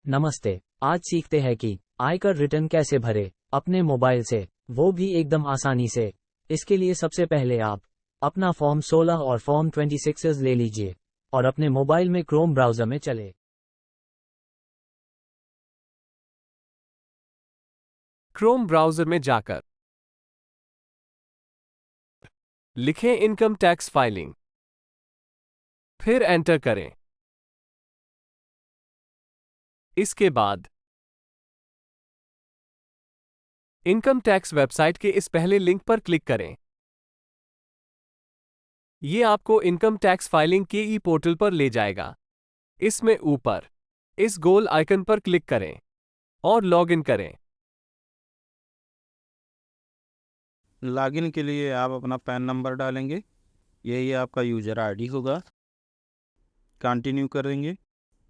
नमस्ते। आज सीखते हैं कि आयकर रिटर्न कैसे भरें अपने मोबाइल से, वो भी एकदम आसानी से। इसके लिए सबसे पहले आप अपना फॉर्म 16 और फॉर्म 26 ले लीजिए और अपने मोबाइल में क्रोम ब्राउज़र में चले। क्रोम ब्राउज़र में जाकर लिखें इनकम टैक्स फाइलिंग, फिर एंटर करें। इसके बाद इनकम टैक्स वेबसाइट के इस पहले लिंक पर क्लिक करें। ये आपको इनकम टैक्स फाइलिंग के ई पोर्टल पर ले जाएगा। इसमें ऊपर इस गोल आइकन पर क्लिक करें और लॉगिन करें। लॉगिन के लिए आप अपना पैन नंबर डालेंगे, यही आपका यूज़र आईडी होगा। कंटिन्यू करेंगे,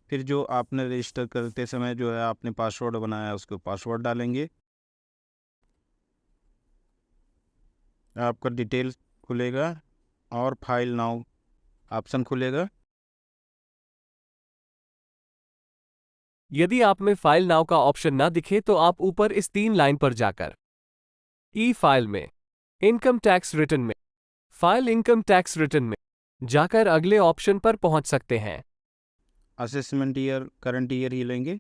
फिर जो आपने रजिस्टर करते समय जो है आपने पासवर्ड बनाया है उसको पासवर्ड डालेंगे। आपका डिटेल खुलेगा और फाइल नाउ ऑप्शन खुलेगा। यदि आप में फाइल नाउ का ऑप्शन ना दिखे तो आप ऊपर इस 3 लाइन पर जाकर ई फाइल में, इनकम टैक्स रिटर्न में, फाइल इनकम टैक्स रिटर्न में जाकर अगले ऑप्शन पर पहुंच सकते हैं। असेसमेंट ईयर करंट ईयर ही लेंगे।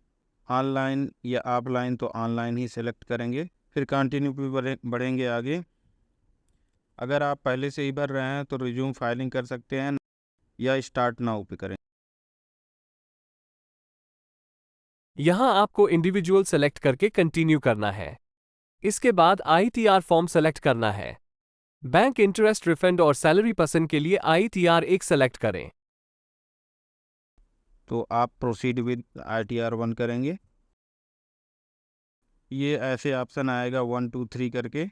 ऑनलाइन या ऑफलाइन तो ऑनलाइन ही सेलेक्ट करेंगे। फिर कंटिन्यू पे बढ़ेंगे आगे। अगर आप पहले से ही भर रहे हैं तो रिज्यूम फाइलिंग कर सकते हैं या स्टार्ट नाउ पे करें। यहां आपको इंडिविजुअल सेलेक्ट करके कंटिन्यू करना है। इसके बाद आईटीआर फॉर्म सेलेक्ट करना है। बैंक इंटरेस्ट रिफंड और सैलरी पसंद के लिए आईटीआर 1 सेलेक्ट करें। तो आप प्रोसीड विद ITR 1 करेंगे। ये ऐसे ऑप्शन आएगा 1 2 3 करके।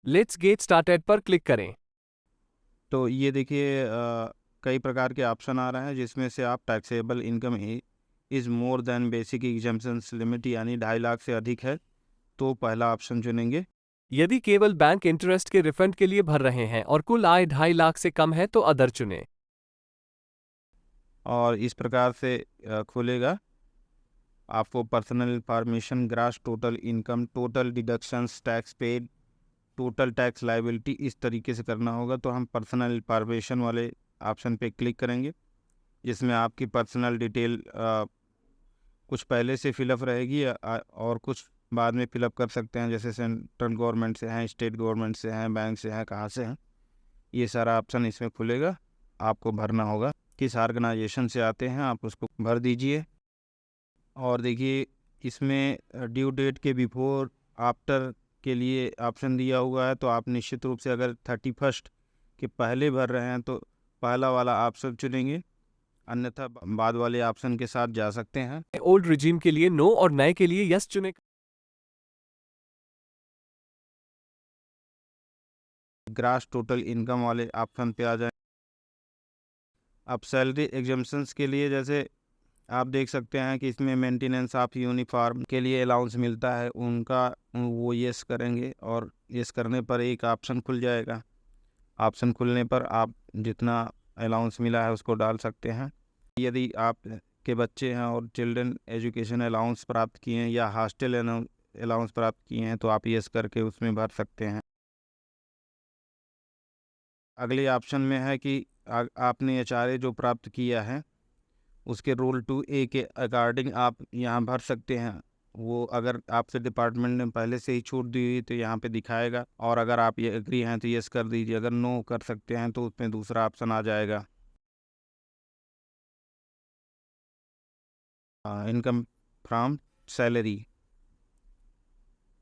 लेट्स गेट स्टार्टेड पर क्लिक करें। तो ये देखिए कई प्रकार के ऑप्शन आ रहे हैं जिसमें से आप taxable income is more than basic exemptions limit यानी 2.5 लाख से अधिक है तो पहला ऑप्शन चुनेंगे। यदि केवल बैंक इंटरेस्ट के रिफंड के लिए भर रहे हैं और कुल आय 2.5 लाख से कम है तो अदर चुनें। और इस प्रकार से खुलेगा। आपको personal information, grass total income, total deductions, tax paid, total tax liability इस तरीके से करना होगा। तो हम पर्सनल इंफॉर्मेशन वाले ऑप्शन पे क्लिक करेंगे जिसमें आपकी पर्सनल डिटेल कुछ पहले से फिलअप रहेगी और कुछ बाद में फिलअप कर सकते हैं, जैसे सेंट्रल गवर्नमेंट से हैं, स्टेट गवर्नमेंट से हैं, बैंक से हैं, कहाँ से हैं, ये सारा ऑप्शन इसमें खुलेगा। आपको भरना होगा किस ऑर्गेनाइजेशन से आते हैं, आप उसको भर दीजिए। और देखिए इसमें ड्यू डेट के बिफोर आफ्टर के लिए ऑप्शन दिया हुआ है। तो आप निश्चित रूप से अगर 31 के पहले भर रहे हैं तो पहला वाला ऑप्शन चुनेंगे, अन्यथा बाद वाले ऑप्शन के साथ जा सकते हैं। ओल्ड रिजीम के लिए नो और नए के लिए यस चुनें। ग्रास टोटल इनकम वाले ऑप्शन पे आ जाए। अब सैलरी एग्जम्पशंस के लिए जैसे आप देख सकते हैं कि इसमें मेंटेनेंस ऑफ यूनिफॉर्म के लिए अलाउंस मिलता है, उनका वो यस करेंगे और यस करने पर एक ऑप्शन खुल जाएगा। ऑप्शन खुलने पर आप जितना अलाउंस मिला है उसको डाल सकते हैं। यदि आप के बच्चे हैं और चिल्ड्रन एजुकेशन अलाउंस प्राप्त किए हैं या हॉस्टल अलाउंस प्राप्त किए हैं तो आप यस करके उसमें भर सकते हैं। अगले ऑप्शन में है कि आपने HRA जो प्राप्त किया है उसके रूल 2A के अकॉर्डिंग आप यहाँ भर सकते हैं। वो अगर आपसे डिपार्टमेंट ने पहले से ही छूट दी हुई तो यहाँ पे दिखाएगा, और अगर आप ये एग्री हैं तो यस कर दीजिए, अगर नो कर सकते हैं तो उसमें दूसरा ऑप्शन आ जाएगा इनकम फ्रॉम सैलरी।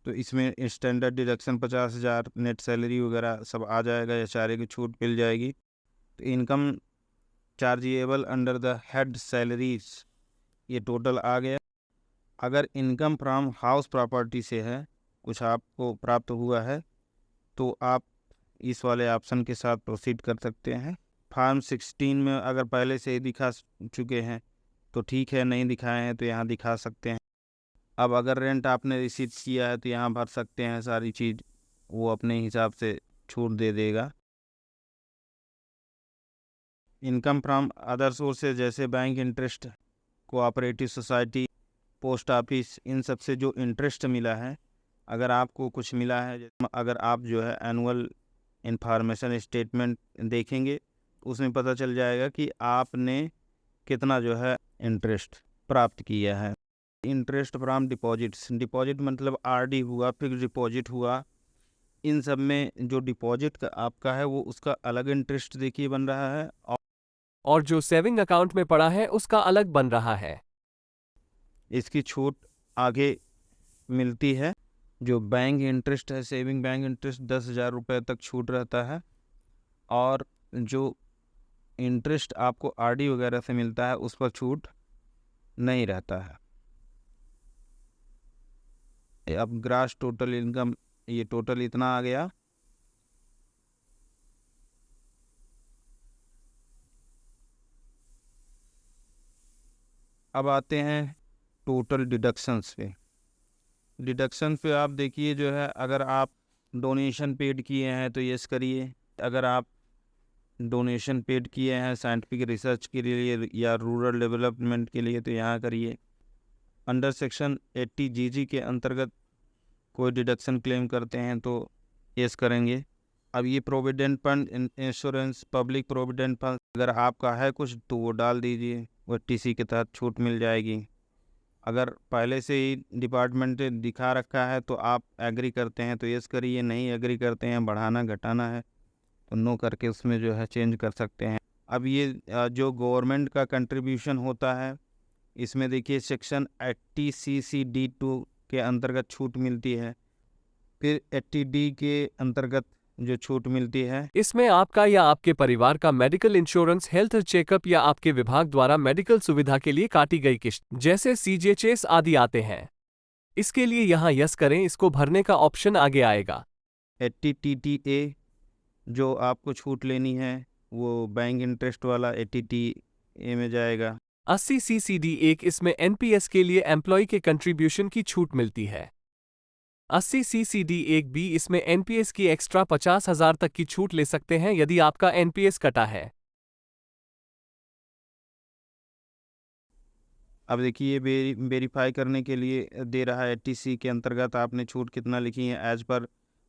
तो इसमें स्टैंडर्ड डिडक्शन 50,000, नेट सैलरी वगैरह सब आ जाएगा, HRA की छूट मिल जाएगी। तो income chargeable under the head salaries ये टोटल आ गया। अगर इनकम फ्रॉम हाउस प्रॉपर्टी से है, कुछ आपको प्राप्त हुआ है, तो आप इस वाले ऑप्शन के साथ प्रोसीड कर सकते हैं। फॉर्म 16 में अगर पहले से ही दिखा चुके हैं तो ठीक है, नहीं दिखाए हैं तो यहाँ दिखा सकते हैं। अब अगर रेंट आपने रिसीव किया है तो यहाँ भर सकते हैं सारी चीज़, वो अपने हिसाब से छूट दे देगा। इनकम फ्रॉम अदर सोर्सेज जैसे bank interest, cooperative society, post office, इन सब से जो इंटरेस्ट मिला है, अगर आपको कुछ मिला है, अगर आप जो है एनुअल इंफॉर्मेशन स्टेटमेंट देखेंगे उसमें पता चल जाएगा कि आपने कितना जो है इंटरेस्ट प्राप्त किया है। इंटरेस्ट फ्रॉम डिपॉजिट्स, डिपॉजिट मतलब आरडी हुआ, फिक्स डिपॉजिट हुआ, इन सब में जो डिपॉजिट का आपका है वो उसका अलग इंटरेस्ट देखिए बन रहा है, और जो सेविंग अकाउंट में पड़ा है उसका अलग बन रहा है। इसकी छूट आगे मिलती है। जो बैंक इंटरेस्ट है, सेविंग बैंक इंटरेस्ट 10,000 रुपये तक छूट रहता है, और जो इंटरेस्ट आपको आरडी वगैरह से मिलता है उस पर छूट नहीं रहता है। अब ग्रास टोटल इनकम, ये टोटल इतना आ गया। अब आते हैं टोटल डिडक्शंस पे। डिडक्शन पे आप देखिए जो है, अगर आप डोनेशन पेड किए हैं तो यस करिए। अगर आप डोनेशन पेड किए हैं साइंटिफिक रिसर्च के लिए या रूरल डेवलपमेंट के लिए तो यहाँ करिए। अंडर सेक्शन 80 जीजी के अंतर्गत कोई डिडक्शन क्लेम करते हैं तो यस करेंगे। अब ये provident fund, insurance, public provident fund, अगर आपका है कुछ तो वो डाल दीजिए, वो टीसी के तहत छूट मिल जाएगी। अगर पहले से ही डिपार्टमेंट ने दिखा रखा है तो आप एग्री करते हैं तो यस करिए, नहीं एग्री करते हैं, बढ़ाना घटाना है तो नो करके उसमें जो है चेंज कर सकते हैं। अब ये जो गवर्नमेंट का कंट्रीब्यूशन होता है, इसमें देखिए सेक्शन 80CC-D2 के अंतर्गत छूट मिलती है, फिर 80D के अंतर्गत जो छूट मिलती है, इसमें आपका या आपके परिवार का मेडिकल इंश्योरेंस, हेल्थ चेकअप या आपके विभाग द्वारा मेडिकल सुविधा के लिए काटी गई किस्त जैसे सीजीएचएस आदि आते हैं। इसके लिए यहाँ यस करें, इसको भरने का ऑप्शन आगे आएगा। 80TTA जो आपको छूट लेनी है वो बैंक इंटरेस्ट वाला 80TA में जाएगा। 80CCD1, इसमें एनपीएस के लिए एम्प्लॉय के कंट्रीब्यूशन की छूट मिलती है। 80CCD1B, इसमें एनपीएस की एक्स्ट्रा 50,000 तक की छूट ले सकते हैं यदि आपका एनपीएस कटा है। अब देखिए वेरीफाई करने के लिए दे रहा है 80C के अंतर्गत आपने छूट कितना लिखी है एज पर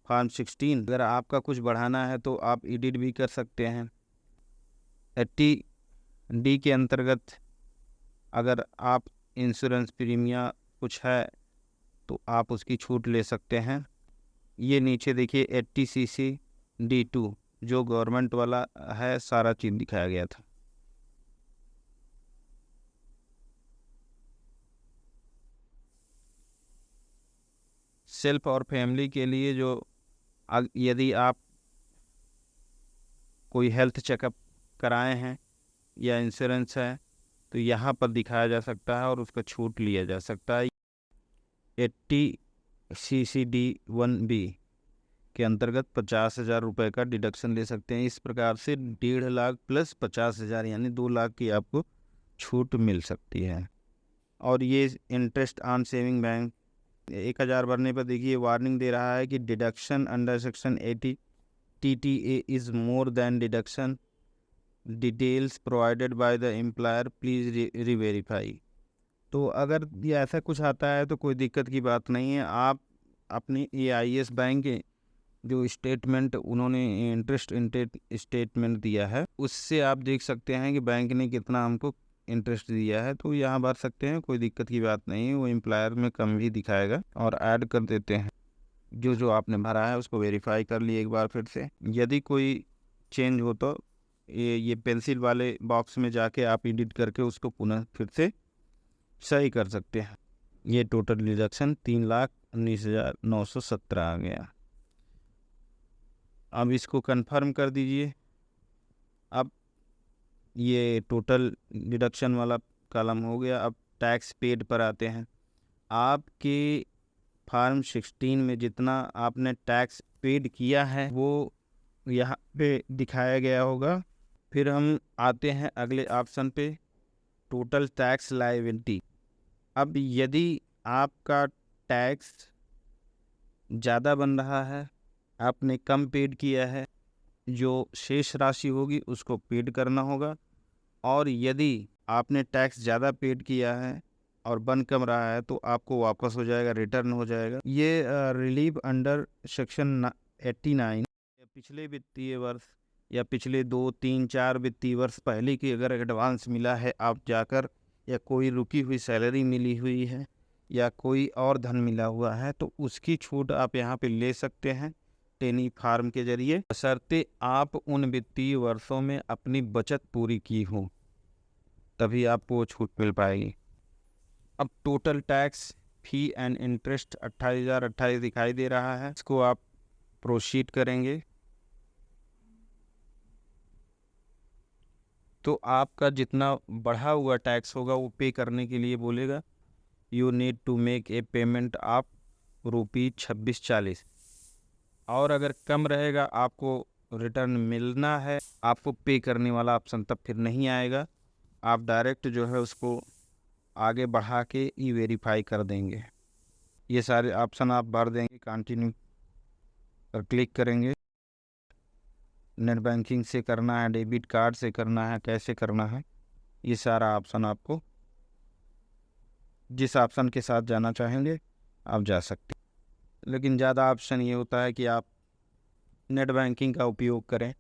फॉर्म 16। अगर आपका कुछ बढ़ाना है तो आप एडिट भी कर सकते हैं। 80D के अंतर्गत अगर आप इंश्योरेंस प्रीमियम कुछ है तो आप उसकी छूट ले सकते हैं। ये नीचे देखिए 80CC-D2 जो गवर्नमेंट वाला है, सारा चीज़ दिखाया गया था। सेल्फ और फैमिली के लिए जो यदि आप कोई हेल्थ चेकअप कराए हैं या इंश्योरेंस है तो यहाँ पर दिखाया जा सकता है और उसका छूट लिया जा सकता है। 80CCD1B के अंतर्गत 50,000 रुपये का डिडक्शन ले सकते हैं। इस प्रकार से 1.5 लाख प्लस 50,000 यानी 2 लाख की आपको छूट मिल सकती है। और ये इंटरेस्ट ऑन सेविंग बैंक 1,000 भरने पर देखिए वार्निंग दे रहा है कि deduction under section 80 TTA is more than deduction, details provided by the employer please reverify. तो अगर ये ऐसा कुछ आता है तो कोई दिक्कत की बात नहीं है। आप अपनी AIS बैंक के जो स्टेटमेंट उन्होंने इंटरेस्ट स्टेटमेंट दिया है उससे आप देख सकते हैं कि बैंक ने कितना हमको इंटरेस्ट दिया है, तो यहाँ भर सकते हैं, कोई दिक्कत की बात नहीं है। वो एम्प्लॉयर में कम भी दिखाएगा और ऐड कर देते हैं। जो आपने भरा है उसको वेरीफाई कर लिए एक बार फिर से। यदि कोई चेंज हो तो ये पेंसिल वाले बॉक्स में जाके आप एडिट करके उसको पुनः फिर से सही कर सकते हैं। ये टोटल डिडक्शन 3,19,917 आ गया। अब इसको कंफर्म कर दीजिए। अब ये टोटल डिडक्शन वाला कॉलम हो गया। अब टैक्स पेड पर आते हैं। आपके फॉर्म 16 में जितना आपने टैक्स पेड किया है वो यहाँ पे दिखाया गया होगा। फिर हम आते हैं अगले ऑप्शन पे, टोटल टैक्स लायबिलिटी। अब यदि आपका टैक्स ज़्यादा बन रहा है, आपने कम पेड किया है, जो शेष राशि होगी उसको पेड करना होगा। और यदि आपने टैक्स ज़्यादा पेड किया है और बन कम रहा है तो आपको वापस हो जाएगा, रिटर्न हो जाएगा। ये रिलीव अंडर सेक्शन 89 पिछले वित्तीय वर्ष या पिछले 2 3 4 वित्तीय वर्ष पहले की अगर एडवांस मिला है आप जाकर, या कोई रुकी हुई सैलरी मिली हुई है या कोई और धन मिला हुआ है तो उसकी छूट आप यहाँ पे ले सकते हैं टेनी फार्म के जरिए, बशर्ते आप उन वित्तीय वर्षों में अपनी बचत पूरी की हो, तभी आपको वो छूट मिल पाएगी। अब total tax fee and interest 28,028 दिखाई दे रहा है, इसको आप प्रोसीड करेंगे तो आपका जितना बढ़ा हुआ टैक्स होगा वो पे करने के लिए बोलेगा। You need to make a payment of ₹2640, और अगर कम रहेगा आपको रिटर्न मिलना है, आपको पे करने वाला ऑप्शन तब फिर नहीं आएगा, आप डायरेक्ट जो है उसको आगे बढ़ा के ई वेरीफाई कर देंगे। ये सारे ऑप्शन आप भर देंगे, कंटिन्यू पर क्लिक करेंगे। नेट बैंकिंग से करना है, डेबिट कार्ड से करना है, कैसे करना है, ये सारा ऑप्शन आपको जिस ऑप्शन के साथ जाना चाहेंगे आप जा सकते हैं। लेकिन ज़्यादा ऑप्शन ये होता है कि आप नेट बैंकिंग का उपयोग करें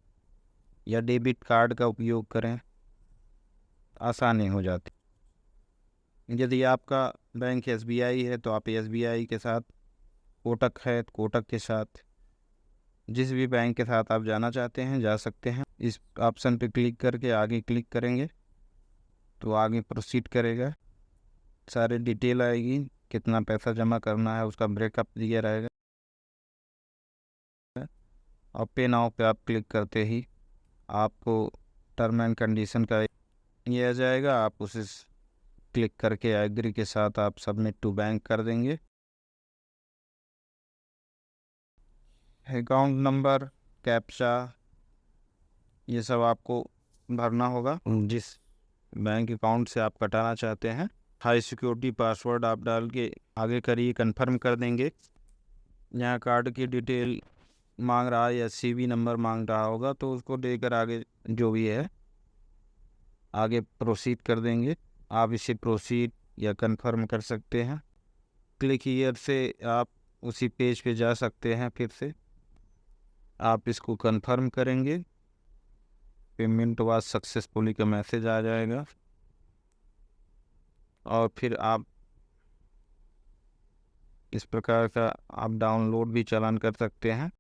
या डेबिट कार्ड का उपयोग करें, आसानी हो जाती। यदि आपका बैंक SBI है तो आप SBI के साथ, कोटक है तो कोटक के साथ, जिस भी बैंक के साथ आप जाना चाहते हैं जा सकते हैं। इस ऑप्शन पे क्लिक करके आगे क्लिक करेंगे तो आगे प्रोसीड करेगा, सारे डिटेल आएगी, कितना पैसा जमा करना है उसका ब्रेकअप दिया रहेगा, और पे नाउ पे आप क्लिक करते ही आपको टर्म एंड कंडीशन का ये आ जाएगा, आप उसे क्लिक करके एग्री के साथ आप सबमिट टू बैंक कर देंगे। अकाउंट नंबर, कैप्चा, ये सब आपको भरना होगा जिस बैंक अकाउंट से आप कटाना चाहते हैं। हाई सिक्योरिटी पासवर्ड आप डाल के आगे करिए, कंफर्म कर देंगे। यहाँ कार्ड की डिटेल मांग रहा है या CV नंबर मांग रहा होगा तो उसको देकर आगे जो भी है आगे प्रोसीड कर देंगे। आप इसे प्रोसीड या कंफर्म कर सकते हैं। क्लिक हियर से आप उसी पेज पे जा सकते हैं, फिर से आप इसको कंफर्म करेंगे, पेमेंट वाज सक्सेसफुली का मैसेज आ जाएगा, और फिर आप इस प्रकार का आप डाउनलोड भी चालान कर सकते हैं।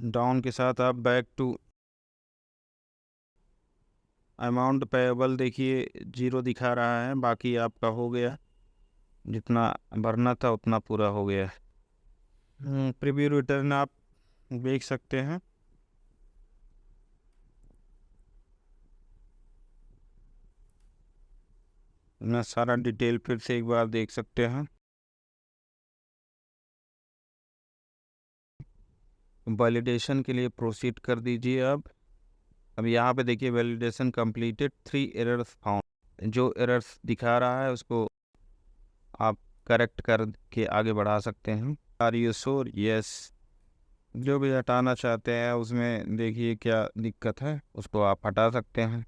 डाउन के साथ आप बैक टू अमाउंट पेएबल देखिए 0 दिखा रहा है, बाकी आपका हो गया, जितना भरना था उतना पूरा हो गया। प्रीव्यू रिटर्न आप देख सकते हैं। मैं सारा डिटेल फिर से एक बार देख सकते हैं। वैलिडेशन के लिए प्रोसीड कर दीजिए। अब यहाँ पे देखिए वैलिडेशन कंप्लीटेड, 3 एरर्स फाउंड, जो एरर्स दिखा रहा है उसको आप करेक्ट कर के आगे बढ़ा सकते हैं। Are you sure? यस। जो भी हटाना चाहते हैं उसमें देखिए क्या दिक्कत है उसको आप हटा सकते हैं,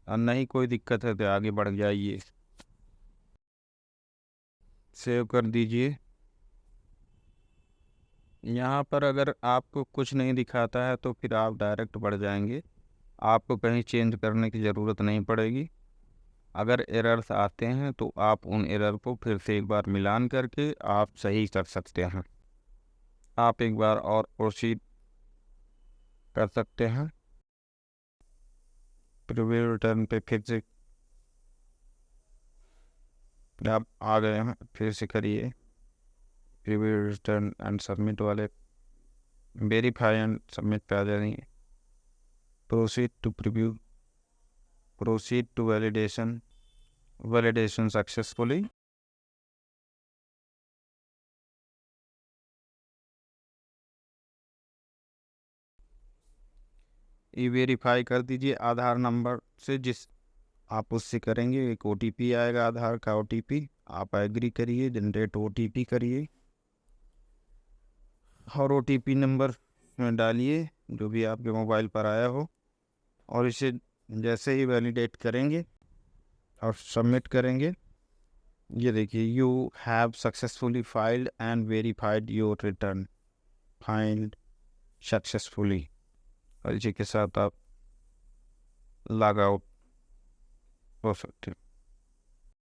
और नहीं कोई दिक्कत है तो आगे बढ़ जाइए। सेव कर दीजिए। यहाँ पर अगर आपको कुछ नहीं दिखाता है तो फिर आप डायरेक्ट बढ़ जाएंगे, आपको कहीं चेंज करने की ज़रूरत नहीं पड़ेगी। अगर एरर्स आते हैं तो आप उन एरर को फिर से एक बार मिलान करके आप सही कर सकते हैं। आप एक बार और प्रोसीड कर सकते हैं। प्रीव्यू रिटर्न पे फिर से आप आ गए हैं, फिर से करिए प्रीव्यू रिटर्न एंड सबमिट वाले, वेरीफाई एंड सबमिट पे आ जाएंगे। Proceed to preview, proceed to validation, validation successfully. E verify कर दीजिए आधार नंबर से, जिस आप उससे करेंगे एक OTP आएगा, आधार का OTP, आप एग्री करिए, जनरेट OTP करिए, और OTP नंबर में डालिए जो भी आपके मोबाइल पर आया हो, और इसे जैसे ही वैलिडेट करेंगे और सबमिट करेंगे। ये देखिए, you have successfully filed and verified your return, filed successfully, और इसी के साथ आप लॉग आउट हो सकते हैं।